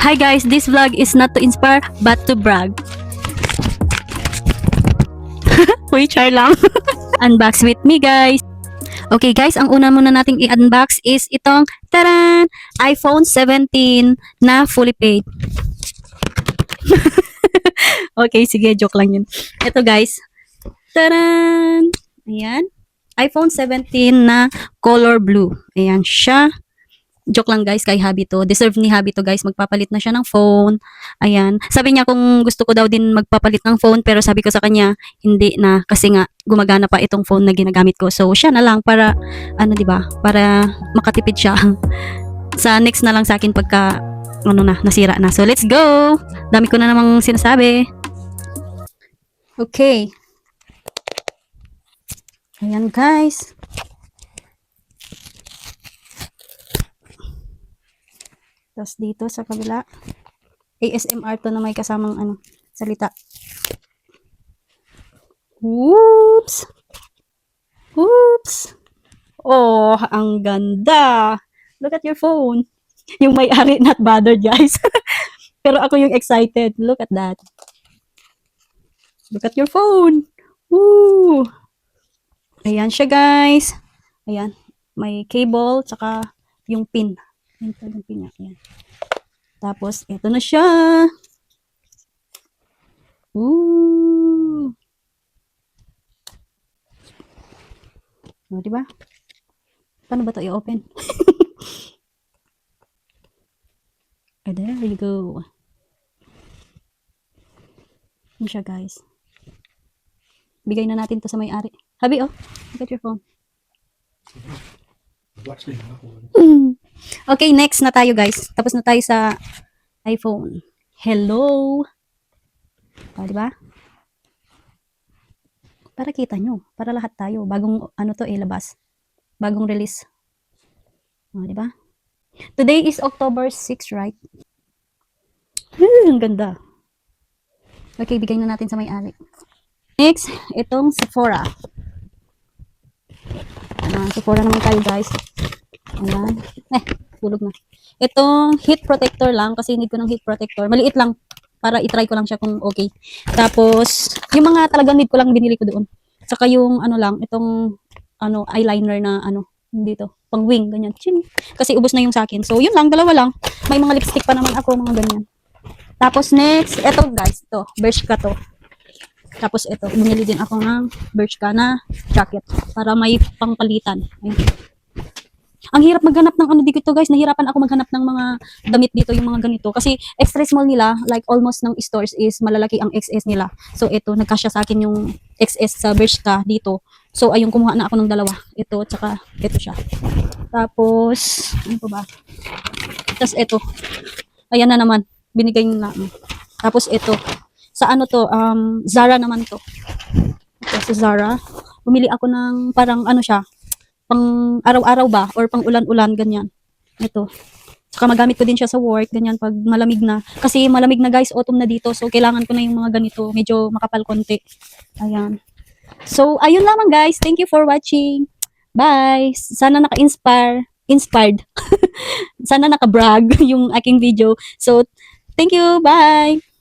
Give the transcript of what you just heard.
Hi guys, this vlog is not to inspire but to brag. Uy, char lang. Unbox with me guys. Okay guys, ang una muna nating i-unbox is itong taran! iPhone 17 na fully paid. Okay, sige, joke lang yun. Ito guys. Taran! Ayan. iPhone 17 na color blue. Ayan siya. Joke lang guys, kay Habi to. Deserve ni Habi to guys. Magpapalit na siya ng phone. Ayan. Sabi niya kung gusto ko daw din magpapalit ng phone, pero sabi ko sa kanya, hindi na. Kasi nga, gumagana pa itong phone na ginagamit ko. So, siya na lang para, di ba? Para makatipid siya. Sa next na lang sa akin pagka, nasira na. So, let's go! Dami ko na namang sinasabi. Okay. Ayan guys. Tapos dito sa kabila, ASMR to na may kasamang salita. Whoops! Whoops! Oh, ang ganda! Look at your phone. Yung may-ari not bothered, guys. Pero ako yung excited. Look at that. Look at your phone. Woo! Ayan siya, guys. Ayan. May cable, tsaka yung pin. Ito yung pin niya. Ayan. Tapos, ito na siya. Woo! O, diba? Paano ba ito i-open? There you go. Yan siya, guys. Bigay na natin to sa may-ari. Habi, oh. Look at your phone. Okay, next na tayo, guys. Tapos na tayo sa iPhone. Hello. O, diba? Para kita nyo. Para lahat tayo. Bagong, labas. Bagong release. O, diba? Today is October 6, right? Ang ganda. Okay, bigay na natin sa may-ari. Next, itong Sephora. Sephora naman tayo, guys. Ayan. Tulog na. Itong heat protector lang, kasi need ko ng heat protector. Maliit lang, para itry ko lang siya kung okay. Tapos, yung mga talagang need ko lang binili ko doon. Saka yung, itong, eyeliner na, dito, pang wing, ganyan. Chin. Kasi ubos na yung sa akin. So, yun lang, dalawa lang. May mga lipstick pa naman ako, mga ganyan. Tapos, next, eto guys, ito, Bershka to. Tapos ito, bumili din ako ng Bershka na jacket para may pangpalitan. Ayun. Ang hirap maghanap ng dito guys, nahirapan ako maghanap ng mga damit dito, yung mga ganito. Kasi extra small nila, like almost ng stores is malalaki ang XS nila. So ito, nagkasya sa akin yung XS sa Bershka dito. So ayun, kumuha na ako ng dalawa. Ito, tsaka ito siya. Tapos, ano pa ba? Tapos ito, ayan na naman, binigay na. Tapos ito, sa Zara naman to. Ito, sa Zara. Bumili ako ng parang siya, pang araw-araw ba, or pang ulan-ulan, ganyan. Ito. Saka magamit ko din siya sa work, ganyan, pag malamig na. Kasi malamig na guys, autumn na dito, so kailangan ko na yung mga ganito, medyo makapal konti. Ayan. So, ayun lamang guys. Thank you for watching. Bye! Sana inspired. Sana naka-brag yung aking video. So, thank you. Bye!